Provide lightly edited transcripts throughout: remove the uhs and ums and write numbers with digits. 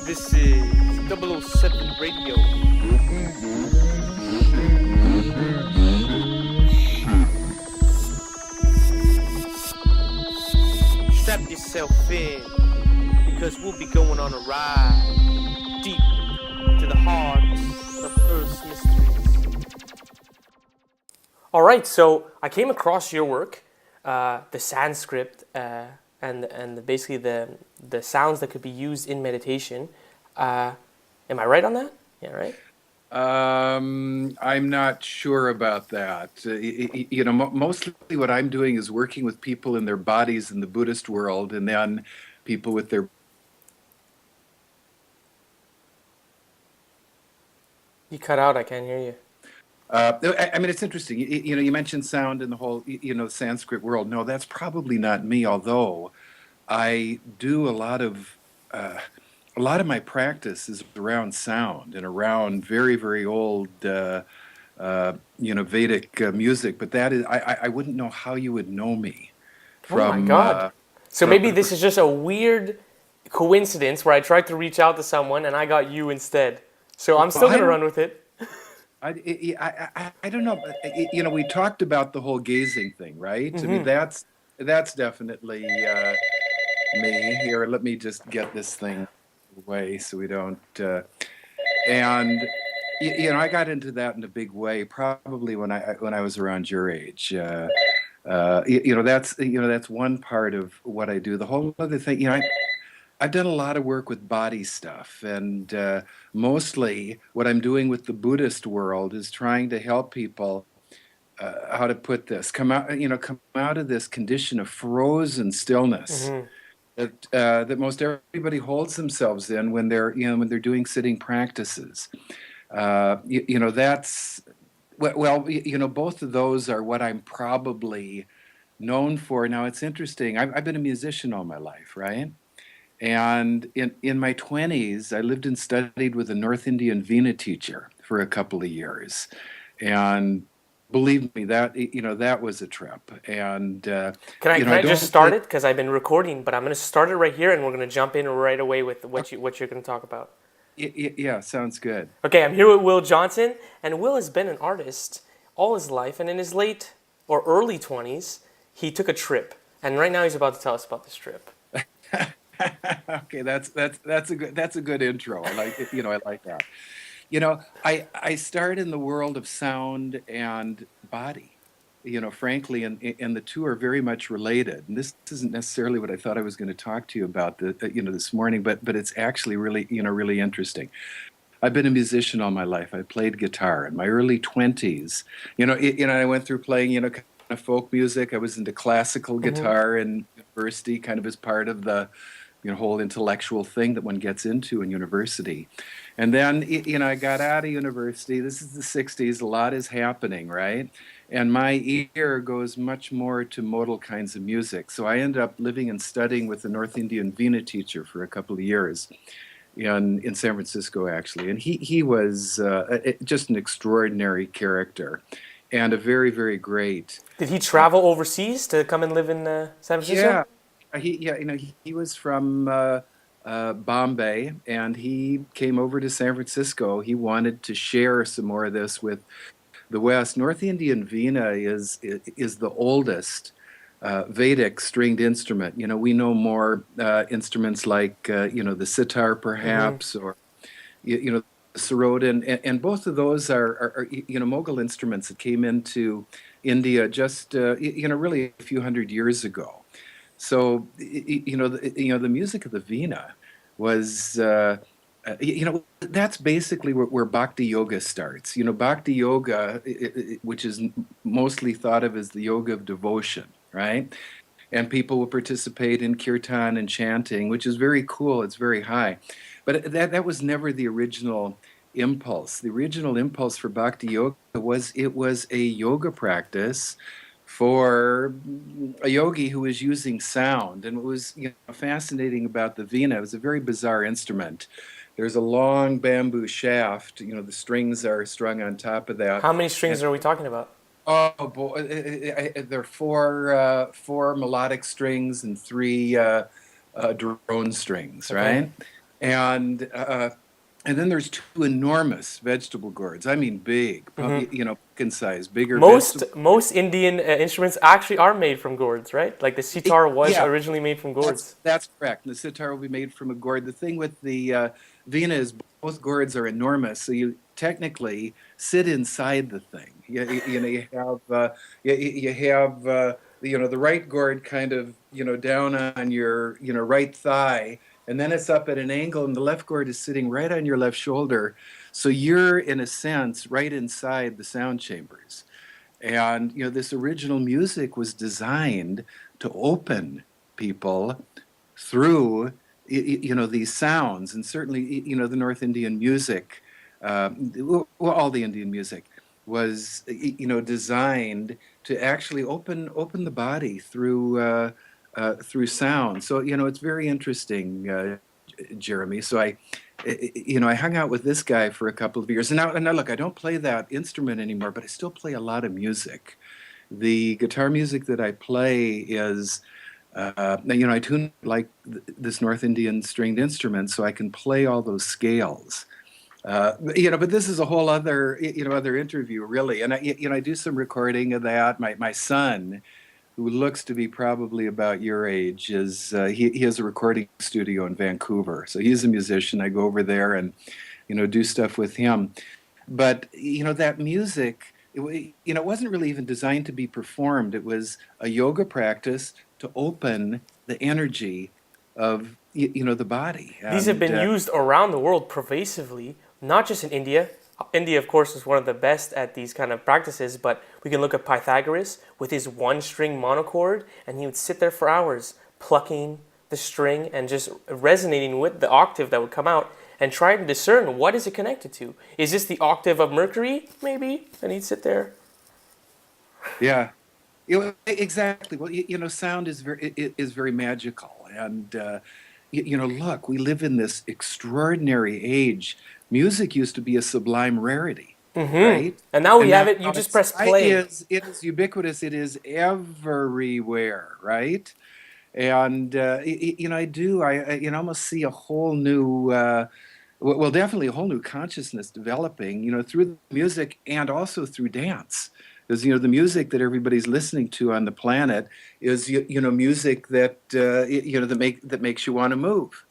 This is 007 Radio. Strap yourself in, because we'll be going on a ride deep to the heart of Earth's mysteries. Alright, so I came across your work, the Sanskrit, and basically the sounds that could be used in meditation. Am I right on that? Yeah, right? I'm not sure about that. Mostly what I'm doing is working with people in their bodies in the Buddhist world, and then people with their. You cut out, I can't hear you. I mean, it's interesting. You mentioned sound in the whole, Sanskrit world. No, that's probably not me. Although I do a lot of my practice is around sound and around very, very old, Vedic music. But that is, I wouldn't know how you would know me Oh my from. god. So From maybe this is just a weird coincidence where I tried to reach out to someone and I got you instead. So I'm well, still gonna run with it. I don't know. But, we talked about the whole gazing thing, right? I mean, that's definitely me. Here, let me just get this thing away so we don't. And I got into that in a big way probably when I was around your age. That's one part of what I do. The whole other thing, I've done a lot of work with body stuff, and mostly what I'm doing with the Buddhist world is trying to help people. How to put this? Come out of this condition of frozen stillness that most everybody holds themselves in when they're doing sitting practices. That's both of those are what I'm probably known for. Now it's interesting. I've been a musician all my life, right? And in my 20s, I lived and studied with a North Indian Veena teacher for a couple of years, and believe me, that was a trip. And Can I I just don't start think. it? Because I've been recording, but I'm gonna start it right here and we're gonna jump in right away with what you're gonna talk about. Yeah, sounds good. Okay, I'm here with Will Johnson, and Will has been an artist all his life, and in his late or early 20s, he took a trip. And right now he's about to tell us about this trip. Okay, that's a good intro. I like it. I like that. I start in the world of sound and body. Frankly, and the two are very much related. And this isn't necessarily what I thought I was going to talk to you about this morning, but it's actually really really interesting. I've been a musician all my life. I played guitar in my early 20s. I went through playing kind of folk music. I was into classical guitar in university, kind of as part of the whole intellectual thing that one gets into in university. And then, I got out of university. This is the 60s. A lot is happening, right? And my ear goes much more to modal kinds of music. So I ended up living and studying with a North Indian Veena teacher for a couple of years in San Francisco, actually. And he was just an extraordinary character and a very, very great. Did he travel overseas to come and live in San Francisco? Yeah, he was from Bombay, and he came over to San Francisco. He wanted to share some more of this with the West. North Indian Veena is the oldest Vedic stringed instrument. We know more instruments like the sitar, perhaps, or the sarod, and both of those are Mughal instruments that came into India just really a few hundred years ago. So the music of the Veena was that's basically where Bhakti Yoga starts. Bhakti Yoga, which is mostly thought of as the yoga of devotion, right? And people will participate in kirtan and chanting, which is very cool. It's very high, but that was never the original impulse. The original impulse for Bhakti Yoga was a yoga practice for a yogi who was using sound. And what was fascinating about the Veena, it was a very bizarre instrument. There's a long bamboo shaft. The strings are strung on top of that. How many And strings are we talking about? oh boy, there are four melodic strings and three drone strings, Okay. right? and and then there's two enormous vegetable gourds. I mean, big, Hmm. pumpkin size, bigger Most vegetable. most Indian instruments actually are made from gourds, right? Like the sitar was Yeah, originally made from that's gourds. that's correct. The sitar will be made from a gourd. The thing with the vina is both gourds are enormous, so you technically sit inside the thing. You have you have the right gourd kind of down on your right thigh, and then it's up at an angle, and the left gourd is sitting right on your left shoulder. So you're in a sense right inside the sound chambers. And this original music was designed to open people through these sounds, and certainly the North Indian music, well, all the Indian music was designed to actually open the body through sound. So it's very interesting, Jeremy. So I hung out with this guy for a couple of years, and now look, I don't play that instrument anymore, but I still play a lot of music. The guitar music that I play is, I tune like this North Indian stringed instrument, so I can play all those scales. But this is a whole other, other interview, really. And I do some recording of that. My son, who looks to be probably about your age, is he has a recording studio in Vancouver. So he's a musician. I go over there and do stuff with him. But that music, it wasn't really even designed to be performed. It was a yoga practice to open the energy of the body. These have And been used around the world pervasively, not just in India. India, of course, is one of the best at these kind of practices, but we can look at Pythagoras with his one string monochord, and he would sit there for hours plucking the string and just resonating with the octave that would come out and try to discern what is it connected to. Is this the octave of Mercury, maybe? And he'd sit there. yeah, exactly. Well, sound is very magical, and look, we live in this extraordinary age. Music used to be a sublime rarity, Mm-hmm. right? And now we And have now it, you just it's press it play. is it is ubiquitous. It is everywhere, right? And I almost see a whole new, well, definitely a whole new consciousness developing, through the music and also through dance. Because the music that everybody's listening to on the planet is music that that makes you want to move,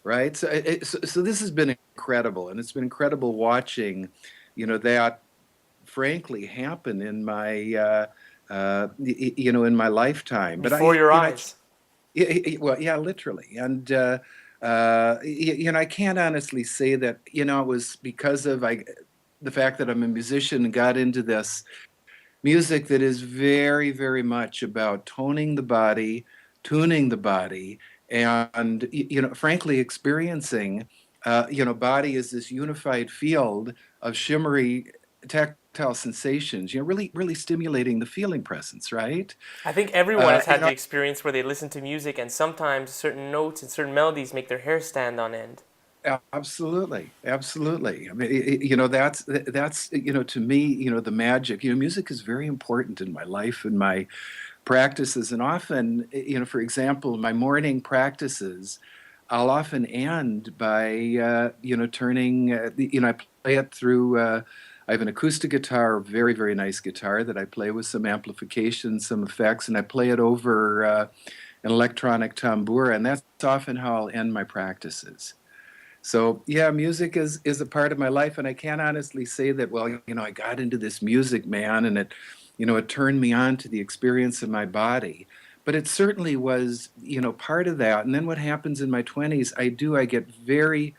right? So this has been incredible, and it's been incredible watching that frankly happen in my in my lifetime. But Before your I eyes. well, yeah, literally. And I can't honestly say that it was because of the fact that I'm a musician and got into this music that is very, very much about toning the body, tuning the body, and frankly, experiencing body as this unified field of shimmery tactile sensations. Really, really stimulating the feeling presence, right? I think everyone has You had the know, experience where they listen to music and sometimes certain notes and certain melodies make their hair stand on end. Absolutely, absolutely. I mean, that's to me, the magic. Music is very important in my life and my practices, and often, for example, my morning practices, I'll often end by, turning, I play it through. I have an acoustic guitar, a very, very nice guitar that I play with some amplification, some effects, and I play it over an electronic tambour, and that's often how I'll end my practices. So yeah, music is a part of my life, and I can't honestly say that. Well, I got into this music, man, and it turned me on to the experience of my body. But it certainly was, part of that. And then what happens in my 20s? I get very,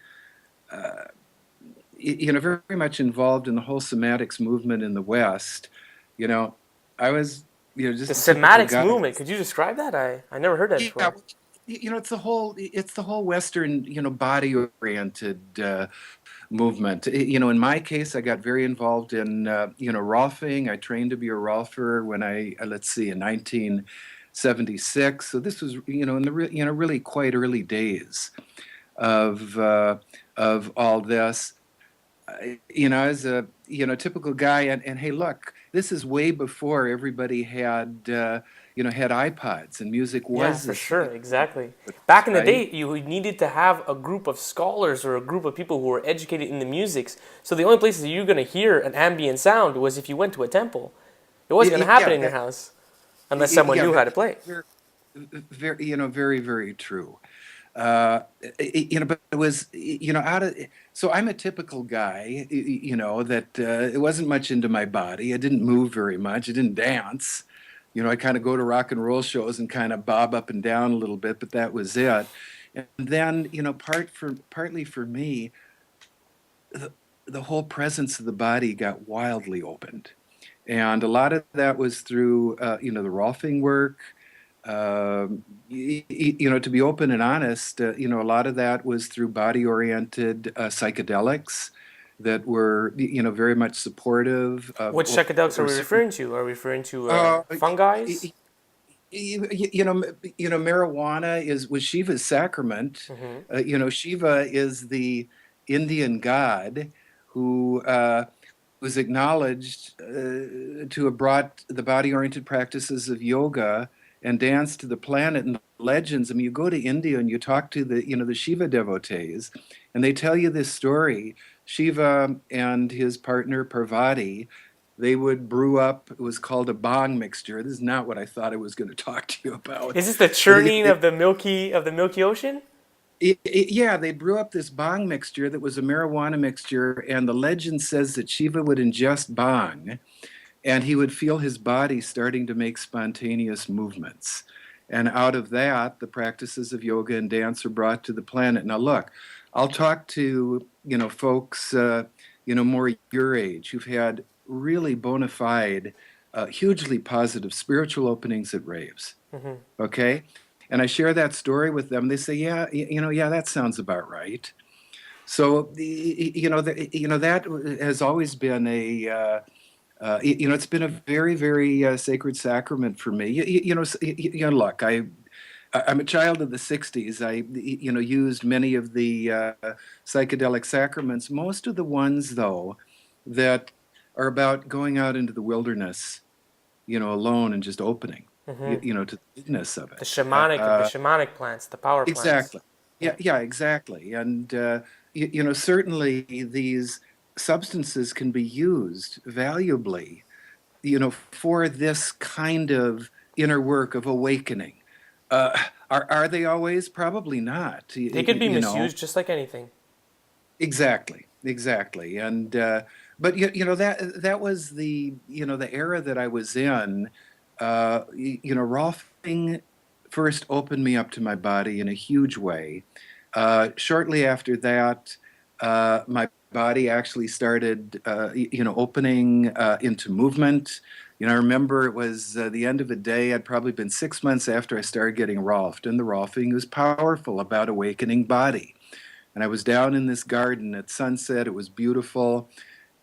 very much involved in the whole somatics movement in the West. You know, I was, The just a typical somatics guy. movement, could you describe that? I never heard that Yeah, before. it's the whole Western, body oriented movement. In my case, I got very involved in rolfing. I trained to be a rolfer when let's see, in 1976. So this was in the really quite early days of all this. As a typical guy, and hey, look, this is way before everybody had had iPods and music Yeah, was for this sure, way, exactly. Back in the right? day, you needed to have a group of scholars or a group of people who were educated in the musics. So the only places that you're going to hear an ambient sound was if you went to a temple. It wasn't going to happen Yeah, in your house unless someone yeah, knew how to play. very, very, very, very true. But it was, out of, so I'm a typical guy, that it wasn't much into my body. I didn't move very much. I didn't dance. I kind of go to rock and roll shows and kind of bob up and down a little bit, but that was it. And then, partly for me, the, the whole presence of the body got wildly opened. And a lot of that was through, the Rolfing work, to be open and honest, a lot of that was through body-oriented psychedelics that were, very much supportive of, Which psychedelics are or we certain. referring to? Are we referring to Uh, fungi? y- marijuana was Shiva's sacrament. Hmm. Shiva is the Indian god who was acknowledged to have brought the body-oriented practices of yoga and dance to the planet. And legends, I mean, you go to India and you talk to the Shiva devotees, and they tell you this story. Shiva and his partner Parvati, they would brew up, it was called a bhang mixture. This is not what I thought I was going to talk to you about. Is this the But churning of the Milky Ocean? yeah, they brew up this bhang mixture that was a marijuana mixture, and the legend says that Shiva would ingest bhang and he would feel his body starting to make spontaneous movements. And out of that, the practices of yoga and dance are brought to the planet. Now, look, I'll talk to folks, more your age who've had really bona fide, hugely positive spiritual openings at raves. Hmm. Okay, and I share that story with them. They say, yeah, yeah, that sounds about right. So, that has always been it's been a very, very sacred sacrament for me. Look, I'm a child of the '60s. I, used many of the psychedelic sacraments. Most of the ones, though, that are about going out into the wilderness, alone and just opening, Hmm. to the bigness of The it. shamanic plants, the power plants. Exactly. Yeah. Yeah, exactly. And certainly these substances can be used valuably, for this kind of inner work of awakening. Uh, are they always? Probably not. They could be You know, misused just like anything. exactly, exactly. And but that was the era that I was in. Rolfing first opened me up to my body in a huge way. Shortly after that, my body actually started, opening into movement. I remember it was the end of the day. I'd probably been 6 months after I started getting Rolfed, and the Rolfing was powerful about awakening body. And I was down in this garden at sunset. It was beautiful.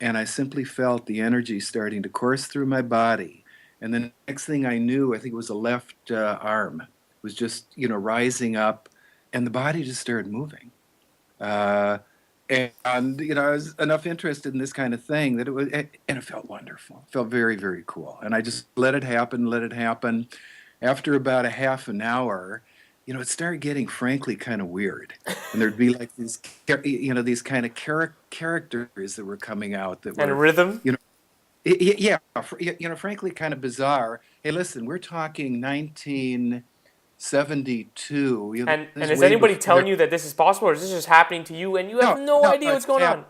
And I simply felt the energy starting to course through my body. And the next thing I knew, I think it was the left arm, was just, rising up. And the body just started moving. Uh, and, I was enough interested in this kind of thing that and it felt wonderful. It felt very, very cool. And I just let it happen, let it happen. After about a half an hour, it started getting frankly kind of weird. And there'd be like these kind of characters that were coming out that And were, rhythm. you know, yeah, frankly kind of bizarre. Hey, listen, we're talking 1972. And This is is way anybody before. telling you that this is possible, or is this just happening to you and you have No, no no, idea it what's just going happened. on?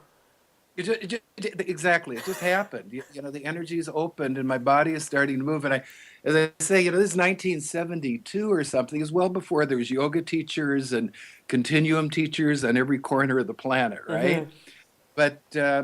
Exactly. It just happened. The energy's opened and my body is starting to move. And as I say, this is 1972 or something. It's well before there was yoga teachers and continuum teachers on every corner of the planet, right? Hmm. But uh,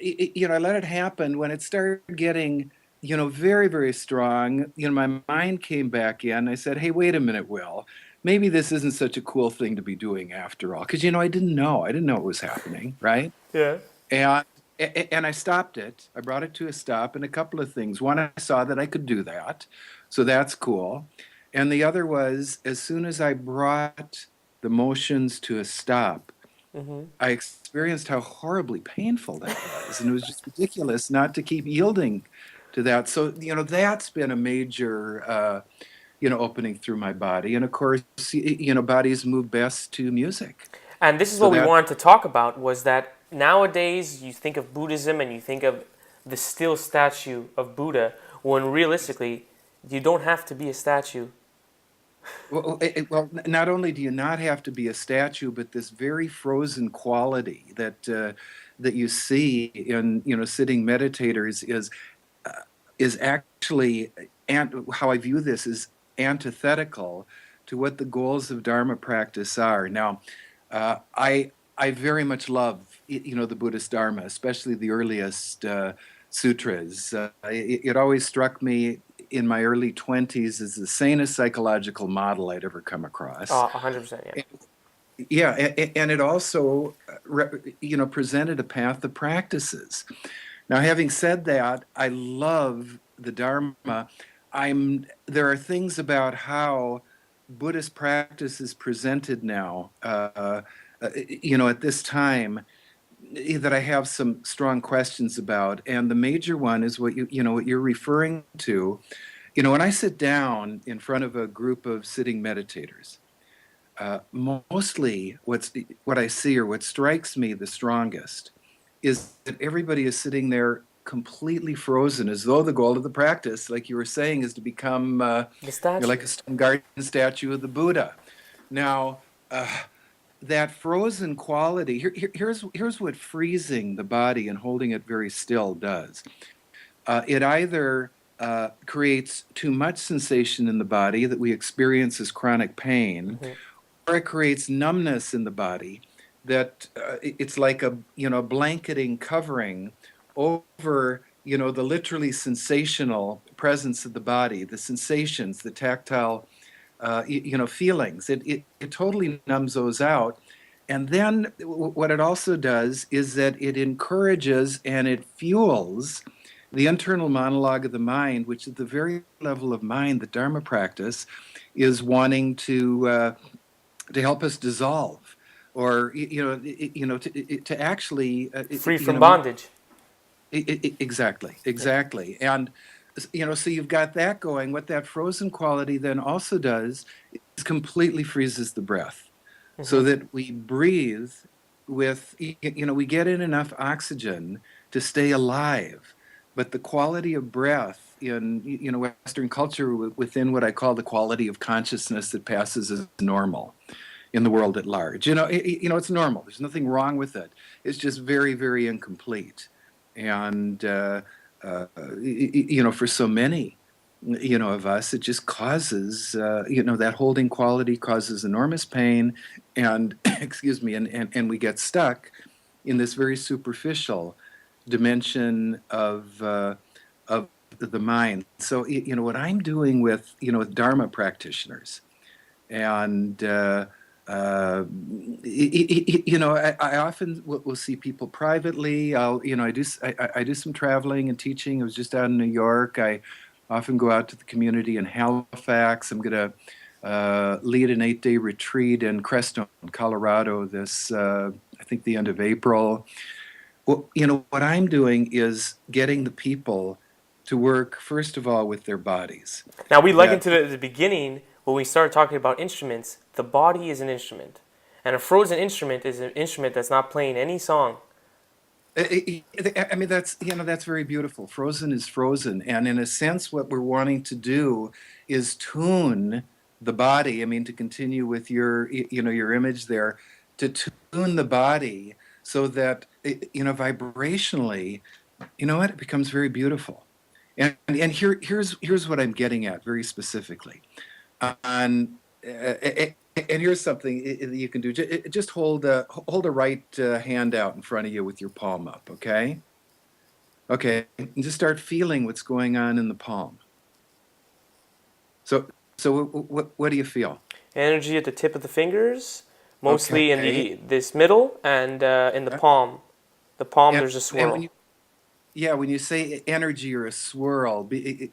I let it happen when it started getting, very, very strong. My mind came back in. I said, "Hey, wait a minute, Will. Maybe this isn't such a cool thing to be doing after all." Because I didn't know. I didn't know it was happening, right? Yeah. And and I stopped it. I brought it to a stop. And a couple of things. One, I saw that I could do that, so that's cool. And the other was, as soon as I brought the motions to a stop, Hmm. I experienced how horribly painful that was, and it was just ridiculous not to keep yielding to that. So, that's been a major, opening through my body. And of course, bodies move best to music. And this is So what we that, wanted to talk about, was that nowadays you think of Buddhism and you think of the still statue of Buddha, when realistically you don't have to be a statue. well, not only do you not have to be a statue, but this very frozen quality that you see in, sitting meditators is actually, and how I view this is antithetical to what the goals of Dharma practice are. Now, I very much love the Buddhist Dharma, especially the earliest sutras. It always struck me in my early 20s as the sanest psychological model I'd ever come across. 100%, yeah. Yeah, and it also presented a path of practices. Now, having said that, I love the Dharma. There are things about how Buddhist practice is presented now, at this time, that I have some strong questions about. And the major one is what you're referring to. When I sit down in front of a group of sitting meditators, mostly what I see, or what strikes me the strongest, is that everybody is sitting there completely frozen, as though the goal of the practice, like you were saying, is to become The like statue. a stone garden statue of the Buddha. Now, that frozen quality, here's what freezing the body and holding it very still does. It either creates too much sensation in the body that we experience as chronic pain, Hmm. or it creates numbness in the body that it's like a blanketing covering over the literally sensational presence of the body, the sensations, the tactile feelings. It totally numbs those out. And then what it also does is that it encourages and it fuels the internal monologue of the mind, which at the very level of mind, the Dharma practice is wanting to help us dissolve, or to actually Free from make bondage. exactly. And so you've got that going. What that frozen quality then also does is completely freezes the breath, so Hmm. that we breathe with, we get in enough oxygen to stay alive. But the quality of breath in Western culture, within what I call the quality of consciousness that passes as normal in the world at large, it's normal. There's nothing wrong with it. It's just very, very incomplete. And for so many of us, it just causes that holding quality causes enormous pain, and excuse me, and we get stuck in this very superficial dimension of the mind. So what I'm doing with Dharma practitioners, and I often will see people privately. I do some traveling and teaching. I was just out in New York. I often go out to the community in Halifax. I'm going to lead an 8-day retreat in Crestone, Colorado, this I think the end of April. Well, what I'm doing is getting the people to work first of all with their bodies. Now, we likened That to the beginning when we started talking about instruments. The body is an instrument. And a frozen instrument is an instrument that's not playing any song. I mean, that's very beautiful. Frozen is frozen, and in a sense, what we're wanting to do is tune the body. I mean, to continue with your image there, to tune the body so that vibrationally, it becomes very beautiful. And here's what I'm getting at very specifically. On and here's something that you can do. Just hold a right hand out in front of you with your palm up, okay? Okay, and just start feeling what's going on in the palm. So what do you feel? Energy at the tip of the fingers, mostly in Okay. the this middle and in the Yeah. palm. The palm, And there's a and when swirl. you yeah, when you say energy or a swirl, be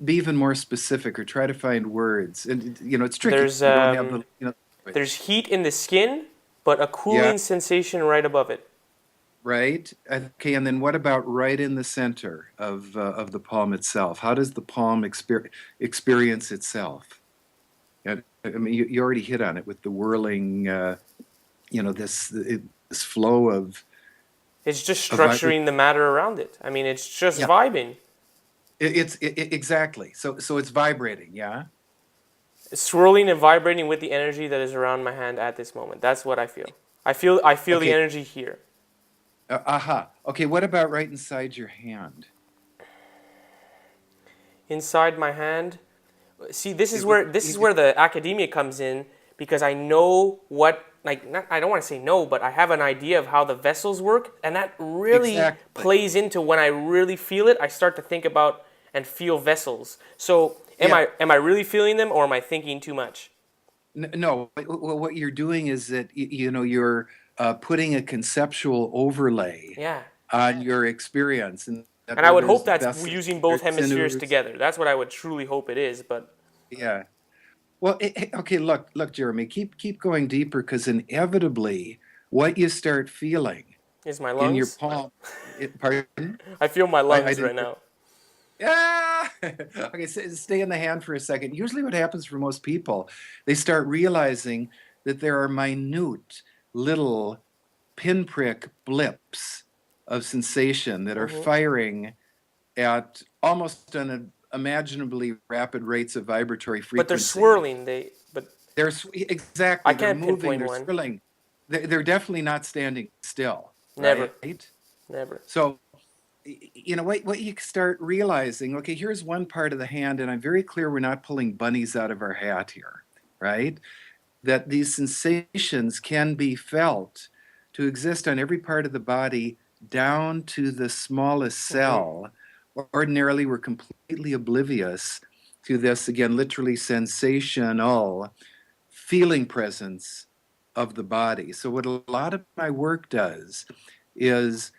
even more specific, or try to find words. And it's tricky. There's You don't have the there's language. heat in the skin, but a Yeah. cooling sensation right above it. right? Okay, and then what about right in the center of the palm itself? How does the palm experience itself? And, I mean, you already hit on it with the whirling, this flow It's just of vibration. structuring the matter around it. I mean, it's just Yeah, vibing. exactly. So it's vibrating. Yeah. It's swirling and vibrating with the energy that is around my hand at this moment. That's what I feel. I feel the Okay. energy here. Aha. Okay. What about right inside your hand? Inside my hand, see, this is It, where this is it, where the academia comes in because I know what, like, not, I don't want to say no, but I have an idea of how the vessels work, and that really exactly. plays into when I really feel it. I start to think about and feel vessels. So am Yeah. I really feeling them, or am I thinking too much? No. What you're doing is that you're putting a conceptual overlay Yeah, on your experience, and that and I where would hope there's that's vessels, using both there's hemispheres sinews. together. That's what I would truly hope it is. But Yeah. Well, okay. Look, Jeremy. Keep going deeper because inevitably, what you start feeling is my in your lungs? palm. Pardon? I feel my I lungs right didn't hear. now. Ah! Okay, stay in the hand for a second. Usually, what happens for most people, they start realizing that there are minute little pinprick blips of sensation that are Hmm. firing at almost unimaginably rapid rates of vibratory But they're frequency. swirling. But I Exactly, they're can't moving, pinpoint they're one. swirling. They're definitely not standing still, Never, right? never. So what you start realizing, okay, here's one part of the hand, and I'm very clear we're not pulling bunnies out of our hat here, right? That these sensations can be felt to exist on every part of the body down to the smallest Hmm. cell. Ordinarily, we're completely oblivious to this, again, literally sensational feeling presence of the body. So, what a lot of my work does is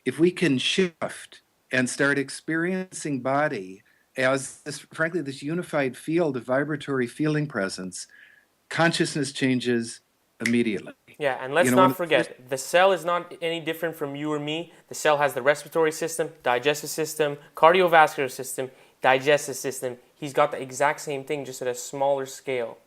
if we can shift and start experiencing body as this, frankly, this unified field of vibratory feeling presence, consciousness changes immediately. Yeah, and You let's know, one not of the first, forget, the cell is not any different from you or me. The cell has the respiratory system, digestive system, cardiovascular system, digestive system. He's got the exact same thing, just at a smaller scale.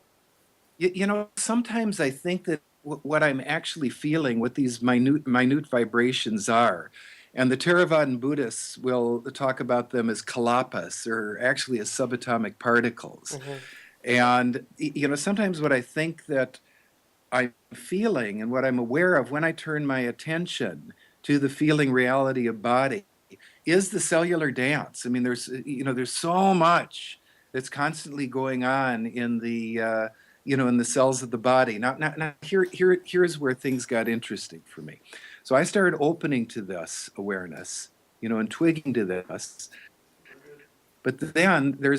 sometimes I think that what I'm actually feeling, what these minute vibrations are, and the Theravadan Buddhists will talk about them as kalapas, or actually as subatomic particles. Hmm. And sometimes what I think that I'm feeling and what I'm aware of when I turn my attention to the feeling reality of body is the cellular dance. I mean, there's so much that's constantly going on in the cells of the body. Now here's where things got interesting for me. So I started opening to this awareness, and twigging to this. But then there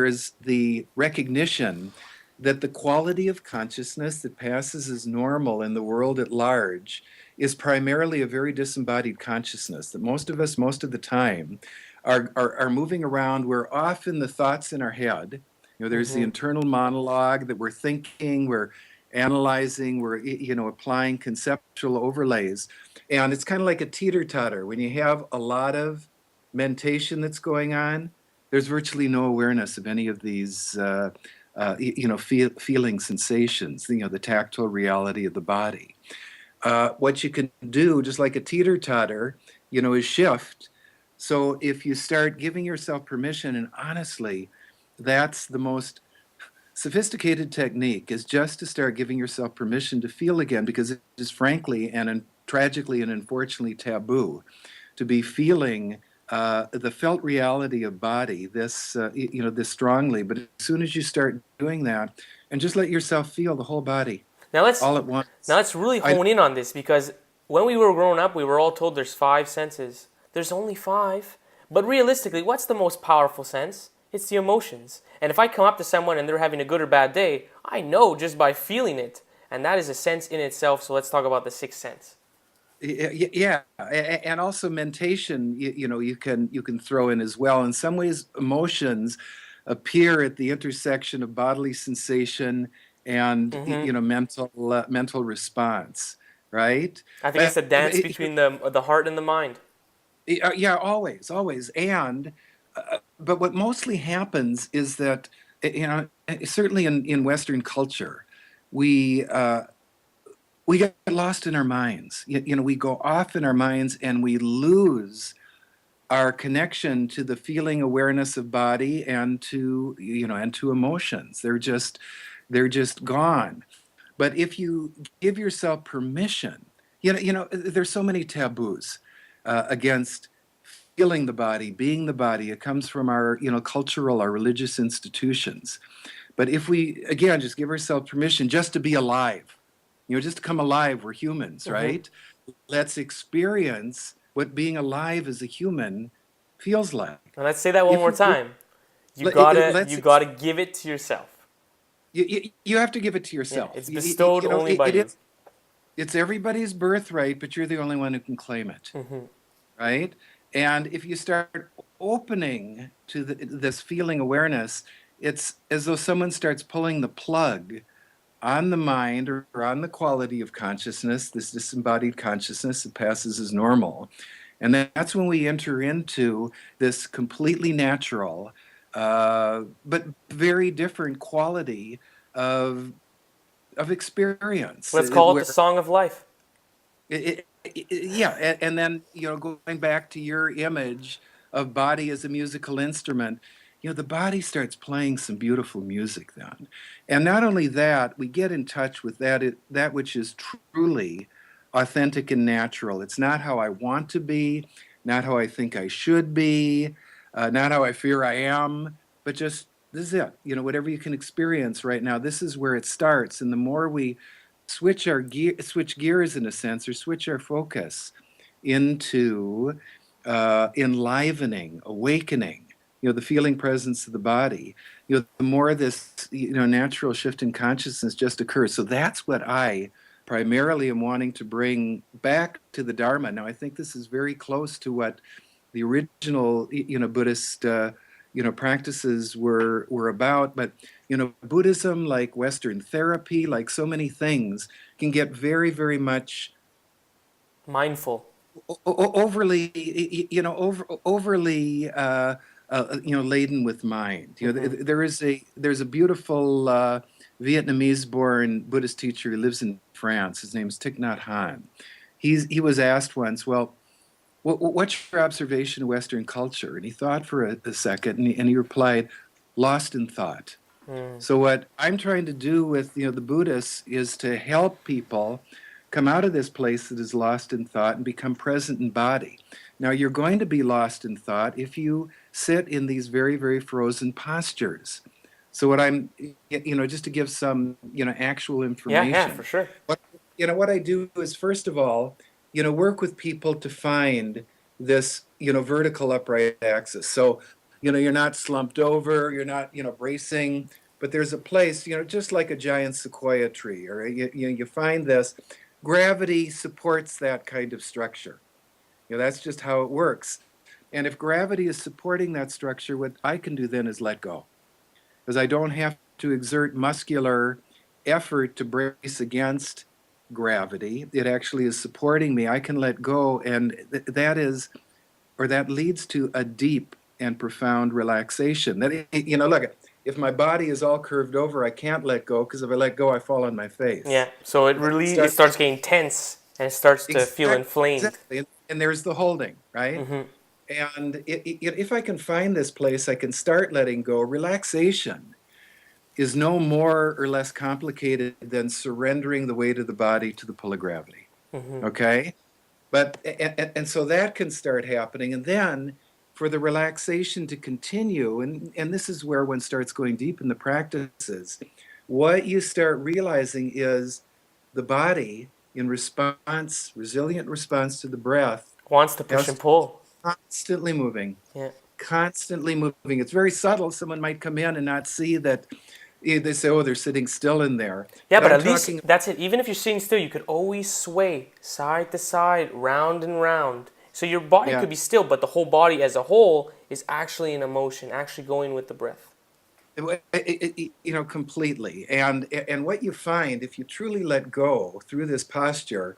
is the recognition that the quality of consciousness that passes as normal in the world at large is primarily a very disembodied consciousness, that most of us, most of the time, are moving around. We're off in the thoughts in our head. There's the Hmm. internal monologue that we're thinking, we're analyzing, we're applying conceptual overlays. And it's kind of like a teeter-totter. When you have a lot of mentation that's going on, there's virtually no awareness of any of these feeling sensations, the tactile reality of the body. What you can do, just like a teeter-totter, is shift. So if you start giving yourself permission, and honestly, that's the most sophisticated technique, is just to start giving yourself permission to feel again, because it is frankly and tragically and unfortunately taboo to be feeling the felt reality of body this strongly. But as soon as you start doing that, and just let yourself feel the whole body Now let's all at now once. let's really I hone in on this because when we were growing up, we were all told there's five senses. There's only five. But realistically, what's the most powerful sense? It's the emotions. And if I come up to someone and they're having a good or bad day, I know just by feeling it. And that is a sense in itself. So let's talk about the sixth sense. Yeah, and also mentation. You can throw in as well. In some ways, emotions appear at the intersection of bodily sensation and Mm-hmm. mental response, right? I think it's a dance It- between the heart and the mind. yeah, always, always. And but what mostly happens is that certainly in Western culture, we we get lost in our minds. We go off in our minds and we lose our connection to the feeling awareness of body and to and to emotions. They're just gone. But if you give yourself permission, there's so many taboos against feeling the body, being the body. It comes from our cultural, our religious institutions. But if we again just give ourselves permission just to be alive, just to come alive, we're humans, Hmm. right? Let's experience what being alive as a human feels like. And let's say that one If more we time. You let, it- gotta let's you ex- gotta give it to yourself. you have to give it to Yeah, yourself. it's bestowed only by It you. is it's everybody's birthright, but you're the only one who can claim it, Hmm. right? And if you start opening to this feeling awareness, it's as though someone starts pulling the plug on the mind or on the quality of consciousness, this disembodied consciousness that passes as normal. And that's when we enter into this completely natural, but very different quality of experience, Let's call it the where song of life. yeah, and then going back to your image of body as a musical instrument, the body starts playing some beautiful music then, and not only that, we get in touch with that which is truly authentic and natural. It's not how I want to be, not how I think I should be, not how I fear I am, but just this is it. Whatever you can experience right now, this is where it starts, and the more we switch gears in a sense, or switch our focus into enlivening, awakening, the feeling presence of the body, the more this natural shift in consciousness just occurs. So that's what I primarily am wanting to bring back to the Dharma. Now I think this is very close to what the original Buddhist practices were about. But Buddhism, like Western therapy, like so many things, can get very, very much Mindful. overly overly laden with mind. Hmm. There's a beautiful Vietnamese born Buddhist teacher who lives in France. His name's Thich Nhat Hanh. He was asked once, well, what's your observation of Western culture? And he thought for a second, and he replied, lost in thought. Mm. So what I'm trying to do with the Buddhists is to help people come out of this place that is lost in thought and become present in body. Now you're going to be lost in thought if you sit in these very, very frozen postures. So what I'm just to give some actual Yeah, yeah, for information, sure. what I do is, first of all, work with people to find this vertical upright axis. So you're not slumped over, you're not bracing, but there's a place, just like a giant sequoia tree, or you find this. Gravity supports that kind of structure. That's just how it works. And if gravity is supporting that structure, what I can do then is let go, because I don't have to exert muscular effort to brace against gravity. It actually is supporting me. I can let go, and that leads to a deep and profound relaxation. That look, if my body is all curved over, I can't let go, because if I let go, I fall on my face. Yeah. So Then it it starts starts getting tense and it starts to feel inflamed. exactly, and there's the holding, right? Hmm. And if I can find this place, I can start letting go. Relaxation is no more or less complicated than surrendering the weight of the body to the pull of gravity. Hmm. Okay? But and so that can start happening, and then for the relaxation to continue, and this is where one starts going deep in the practices. What you start realizing is the body, in response, resilient response to the breath, Wants to push has and to pull. constantly moving, Yeah. constantly moving. It's very subtle. Someone might come in and not see that. They say, "Oh, they're sitting still in there," Yeah, but but I'm at least talking. that's it. Even if you're sitting still, you could always sway side to side, round and round. So your body Yeah, could be still, but the whole body as a whole is actually in a motion, actually going with the breath. Completely. And what you find if you truly let go through this posture,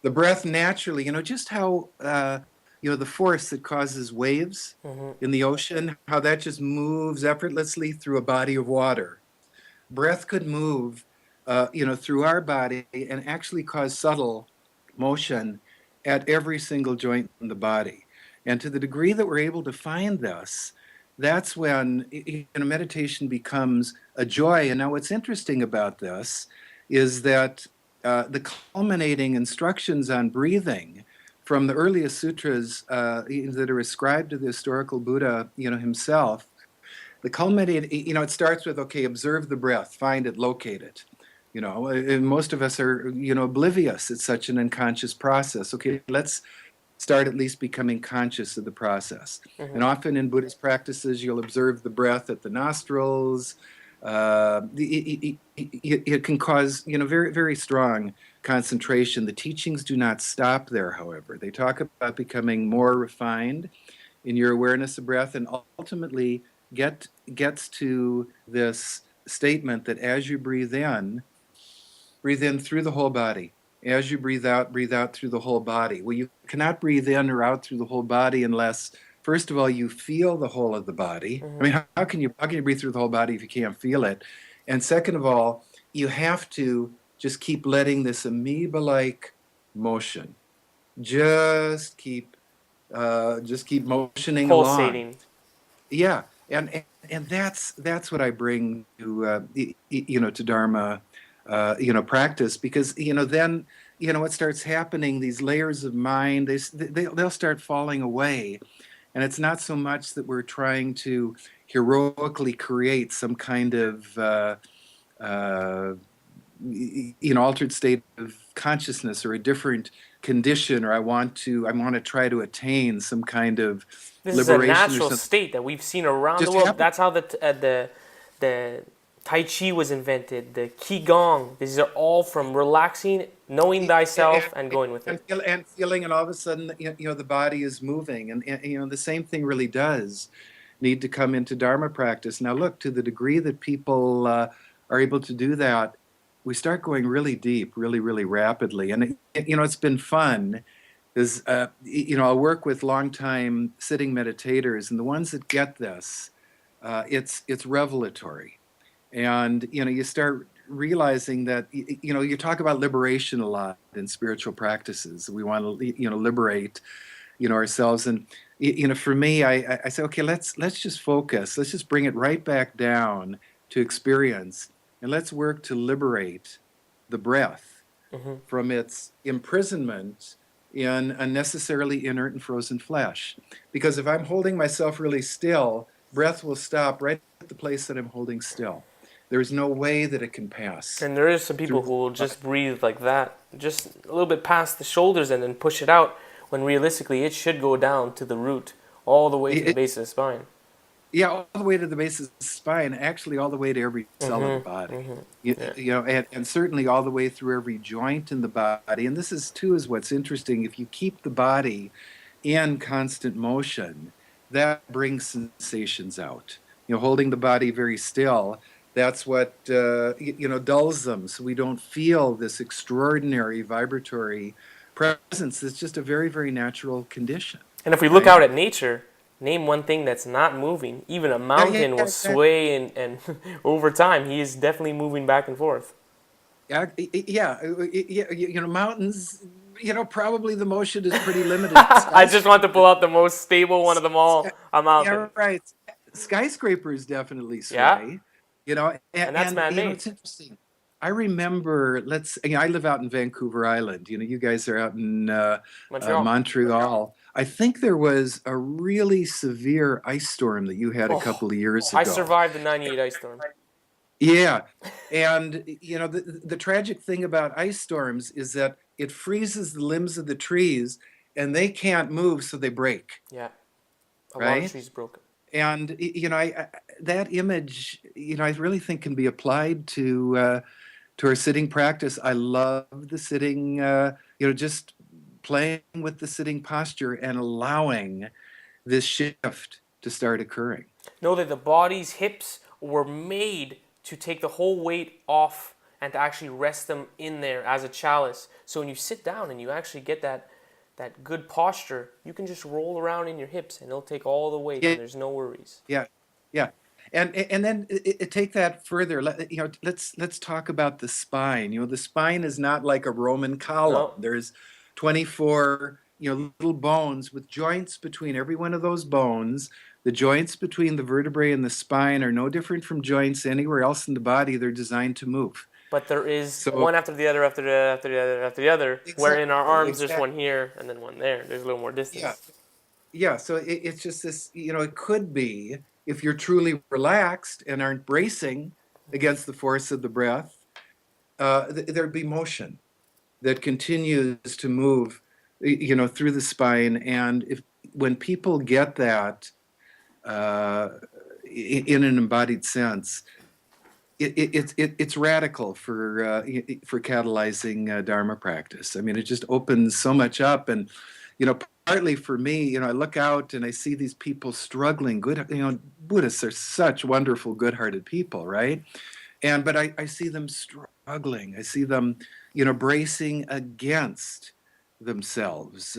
the breath naturally, just how the force that causes waves Hmm. in the ocean, how that just moves effortlessly through a body of water. Breath could move, through our body and actually cause subtle motion at every single joint in the body. And to the degree that we're able to find this, that's when meditation becomes a joy. And now, what's interesting about this is that the culminating instructions on breathing from the earliest sutras that are ascribed to the historical Buddha, himself, the culminating, it starts with, okay, observe the breath, find it, locate it. And most of us are, oblivious. It's such an unconscious process. Okay, let's start at least becoming conscious of the process. And Hmm. often in Buddhist practices, you'll observe the breath at the nostrils. It can cause, very, very strong concentration. The teachings do not stop there, however. They talk about becoming more refined in your awareness of breath, and ultimately gets to this statement that as you breathe in through the whole body. As you breathe out through the whole body. Well, you cannot breathe in or out through the whole body unless, first of all, you feel the whole of the body. I Hmm. mean, how can you breathe through the whole body if you can't feel it? And second of all, you have to just keep letting this amoeba-like motion just keep motioning along. Pulsating. Yeah, and that's what I bring to to Dharma, practice, because then what starts happening, these layers of mind, they'll start falling away, and it's not so much that we're trying to heroically create some kind of uh, altered state of consciousness or a different condition, or I want to try to attain some kind of This is a liberation or natural something. state that we've seen around the Just world. happen. That's how the Tai Chi was invented. The Qigong. These are all from relaxing, knowing thyself, and going with it. And feeling, and all of a sudden, the body is moving, and the same thing really does need to come into Dharma practice. Now, look, to the degree that people are able to do that, we start going really deep, really, really rapidly, and it's been fun. Is I work with longtime sitting meditators, and the ones that get this, it's revelatory. And you start realizing that you talk about liberation a lot in spiritual practices. We want to liberate ourselves, and for me, I say, okay, let's just focus, let's just bring it right back down to experience, and let's work to liberate the breath Hmm. from its imprisonment in unnecessarily inert and frozen flesh. Because if I'm holding myself really still, breath will stop right at the place that I'm holding still. There's no way that it can pass And there is some through people the who will body. just breathe like that, just a little bit past the shoulders and then push it out, when realistically it should go down to the root, all the way to the It, base of the spine. yeah, all the way to the base of the spine, actually all the way to every cell of the Hmm. body. Hmm. You, Yeah. you know, and certainly all the way through every joint in the body. And this is too is what's interesting. If you keep the body in constant motion, that brings sensations out. Holding the body very still, that's what dulls them, so we don't feel this extraordinary vibratory presence. It's just a very, very natural condition, And if we look right? out at nature, name one thing that's not moving. Even a Yeah, yeah, mountain yeah, will exactly. sway, and over time, he is definitely moving back and forth. Yeah, yeah, yeah. Mountains. Probably the motion is pretty limited. I just want to pull out the most stable one of them all, Sky, a mountain. yeah, right. Skyscrapers definitely Yeah, sway. And, and that's and man-made. it's interesting. I remember, I live out in Vancouver Island. You guys are out in Montreal. Montreal. I think there was a really severe ice storm that you had a Oh, couple of years I ago. survived the '98 ice storm. Yeah. And the tragic thing about ice storms is that it freezes the limbs of the trees and they can't move, so they break, Yeah, a lot of right? trees broke. And that image, I really think can be applied to our sitting practice. I love the sitting, just playing with the sitting posture and allowing this shift to start occurring. Know that the body's hips were made to take the whole weight off and to actually rest them in there as a chalice. So when you sit down and you actually get that good posture, you can just roll around in your hips and it'll take all the weight Yeah, and there's no worries. yeah, yeah. And then take that further. Let's talk about the spine. The spine is not like a Roman column. No, There's 24, little bones with joints between every one of those bones. The joints between the vertebrae and the spine are no different from joints anywhere else in the body. They're designed to move. but there is So one after the other, after the other, after the other, after the other. Where in our exactly, arms, there's exactly. one here and then one there. There's a little more Yeah, distance. yeah. So it's just this, it could be if you're truly relaxed and aren't bracing against the force of the breath, there'd be motion that continues to move, through the spine. And if when people get that uh, in an embodied sense, it's radical for catalyzing Dharma practice. I mean, it just opens so much up, and partly for me, I look out and I see these people struggling. Good, Buddhists are such wonderful, good-hearted people, right? But I see them struggling. I see them, bracing against themselves.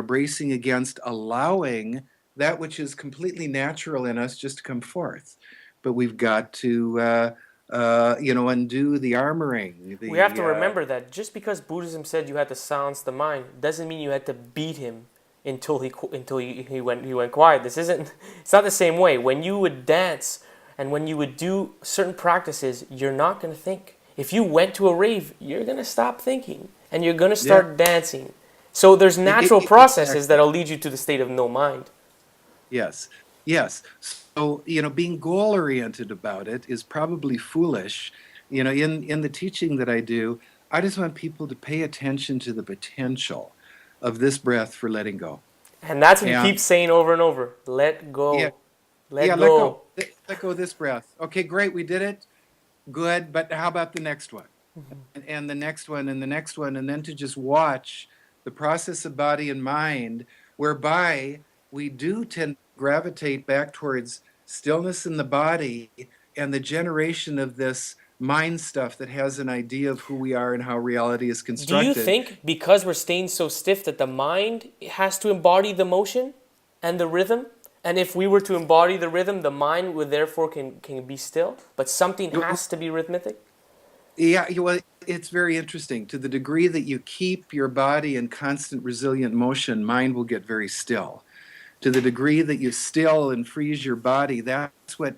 Bracing against allowing that which is completely natural in us just to come forth. But we've got to, undo the armoring. We have to remember that just because Buddhism said you had to silence the mind doesn't mean you had to beat him until he went quiet. This isn't. It's not the same way. When you would dance and when you would do certain practices, you're not going to think. If you went to a rave, you're going to stop thinking and you're going to Yeah, start dancing. So there's natural processes exactly. that'll lead you to the state of no mind. Yes, yes. So, being goal oriented about it is probably foolish. In the teaching that I do, I just want people to pay attention to the potential of this breath for letting go. And that's what you keep And saying over and over. Let yeah, go. yeah, Let go. let go of this breath. Okay, great, we did it. Good, but how about the next one? And the next one, and the next one, and then to just watch the process of body and mind, whereby we do tend to gravitate back towards stillness in the body and the generation of this mind stuff that has an idea of who we are and how reality is Do you constructed. think because we're staying so stiff that the mind has to embody the motion and the rhythm? And if we were to embody the rhythm, the mind would therefore can be still, but something has to be rhythmic? Yeah, well, it's very interesting. To the degree that you keep your body in constant resilient motion, mind will get very still. To the degree that you still and freeze your body, that's what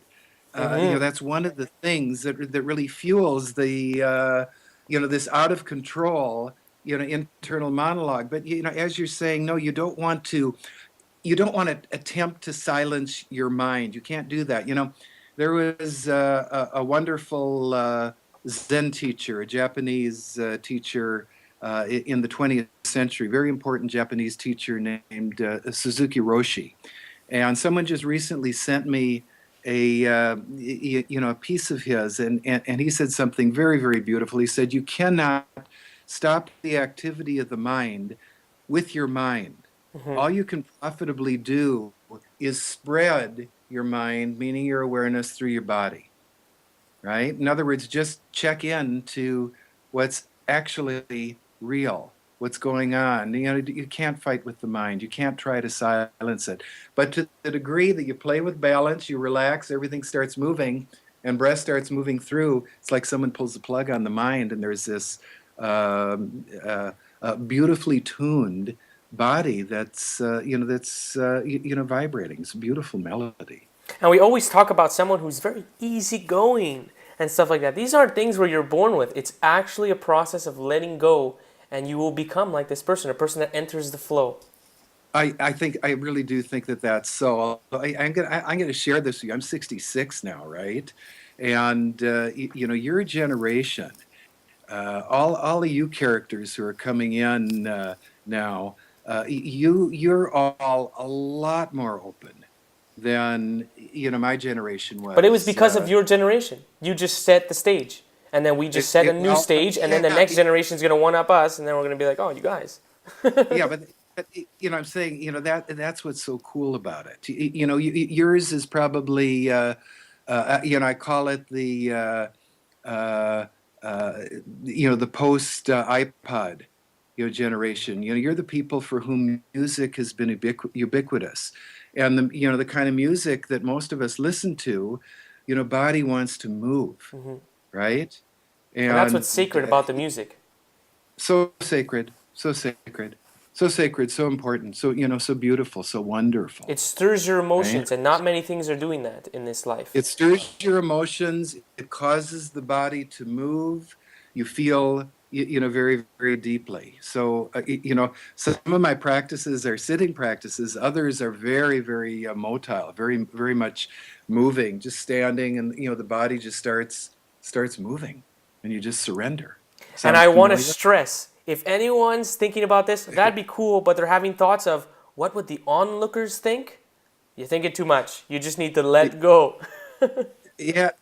Mm-hmm. that's one of the things that really fuels the this out of control internal monologue. But as you're saying, no, you don't want to attempt to silence your mind. You can't do that. There was a wonderful Zen teacher, a Japanese teacher in the 20th century, very important Japanese teacher named Suzuki Roshi. And someone just recently sent me a piece of his, and he said something very, very beautiful. He said, "You cannot stop the activity of the mind with your mind. All you can profitably do is spread your mind, meaning your awareness, through your body." Right? In other words, just check in to what's actually real, what's going on. You can't fight with the mind. You can't try to silence it. But to the degree that you play with balance, you relax, everything starts moving, and breath starts moving through. It's like someone pulls the plug on the mind, and there's this beautifully tuned body that's vibrating. It's a beautiful melody. And we always talk about someone who's very easygoing and stuff like that. These aren't things where you're born with. It's actually a process of letting go, and you will become like this person, a person that enters the flow. I really do think that that's so. I'm gonna share this with you. I'm 66 now, right? And your generation, all of you characters who are coming in now, you're all a lot more open than my generation But it was was. because of your generation. You just set the stage. And then we just set a new Well, stage, and then the yeah, next generation is going to one up us, and then we're going to be like, oh, you guys. yeah, but I'm saying, that's what's so cool about it. Yours is probably, I call it uh, uh, the post iPod, generation. You're the people for whom music has been ubiquitous, and the kind of music that most of us listen to, body wants to move, Hmm. right? And that's And what's sacred about the music. so sacred, so sacred, so sacred, so important, so beautiful, so wonderful, It stirs your right? emotions, and not many things are doing that in this life. It stirs your emotions. It causes the body to move. You feel, very, very deeply. So, some of my practices are sitting practices. Others are very, very motile, very, very much moving, just standing, and the body just starts moving, and you just surrender. And Sound I want to familiar? stress, if anyone's thinking about this, that'd be cool, but they're having thoughts of what would the onlookers think? You're thinking too much. You just need to let go. Yeah,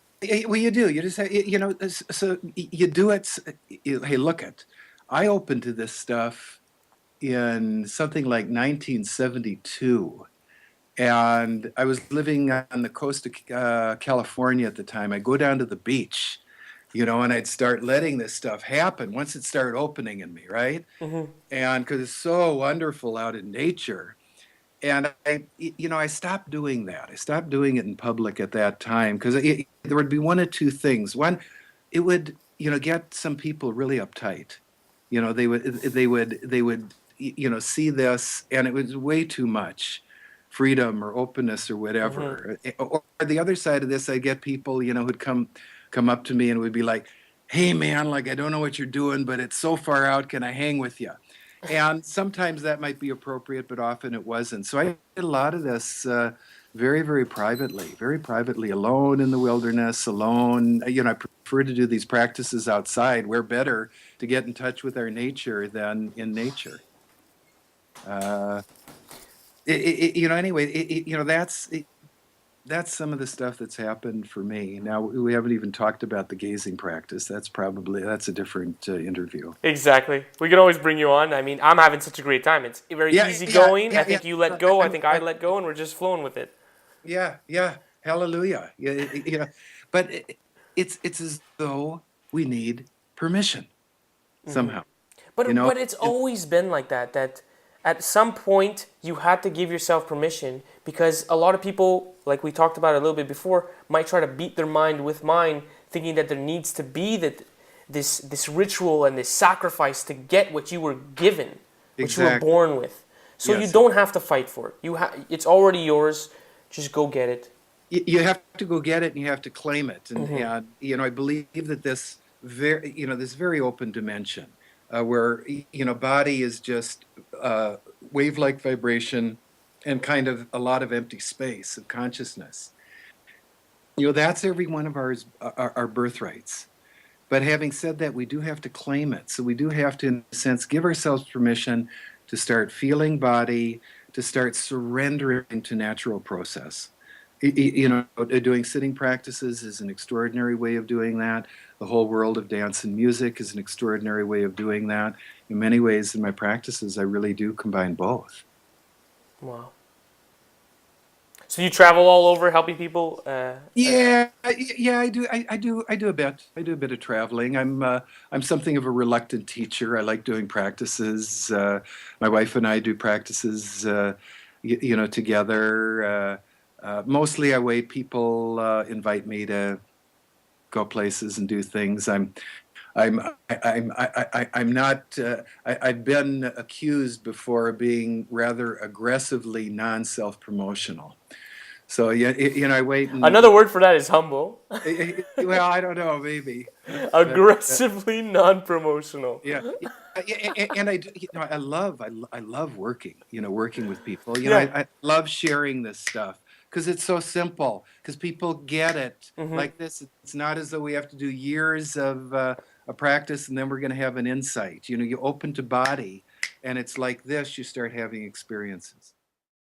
well, you do. You just have, so you do it. Hey, look it. I opened to this stuff in something like 1972, and I was living on the coast of California at the time. I go down to the beach, and I'd start letting this stuff happen once it started opening in me, right? Hmm. And because it's so wonderful out in nature. And I stopped doing that. I stopped doing it in public at that time because there would be one of two things. One, it would, get some people really uptight. They would, see this, and it was way too much freedom or openness or Hmm. whatever. Or the other side of this, I get people, who'd come up to me and would be like, "Hey, man, like I don't know what you're doing, but it's so far out. Can I hang with you?" And sometimes that might be appropriate, but often it wasn't. So I did a lot of this very, very privately, alone in the wilderness, alone. I prefer to do these practices outside. We're better to get in touch with our nature than in nature. Uh, anyway, that's some of the stuff that's happened for me. Now we haven't even talked about the gazing practice. That's a different interview. Exactly. We can always bring you on. I mean, I'm having such a great time. It's very Yeah, easy yeah, going. I yeah, yeah. think you let I, go. I I'm, think I let go, and we're just flowing with it. Yeah, yeah, hallelujah. Yeah, but it's as though we need permission Hmm. somehow. You But know, it's always been like that. That at some point you had to give yourself permission because a lot of people, like we talked about a little bit before, might try to beat their mind with mine, thinking that there needs to be this ritual and this sacrifice to get what you were given, what you were exactly. born with. So you Yes, don't have to fight for it. It's already yours. Just go get it. you have to go get it and you have to claim it. And Hmm. I believe that this very open dimension where body is just wave-like vibration and kind of a lot of empty space of consciousness. That's every one of our birthrights. But having said that, we do have to claim it. So we do have to, in a sense, give ourselves permission to start feeling body, to start surrendering to natural process. Doing sitting practices is an extraordinary way of doing that. The whole world of dance and music is an extraordinary way of doing that. In many ways, in my practices, I really do combine both. Wow. So you travel all over helping people. Yeah, yeah, I do. I do a bit. I do a bit of traveling. I'm something of a reluctant teacher. I like doing practices. My wife and I do practices, together. Mostly, I wait. People invite me to go places and do things. I'm, I'm not. I've been accused before of being rather aggressively non-self promotional. So yeah, I wait and Another word for that is humble. well, I don't know, maybe, but Aggressively non-promotional. yeah, and I, I love working, working with people. Yeah. I love sharing this stuff because it's so simple. Because people get it Hmm. like this. It's not as though we have to do years of a practice and then we're going to have an insight. You open to body, and it's like this. You start having experiences.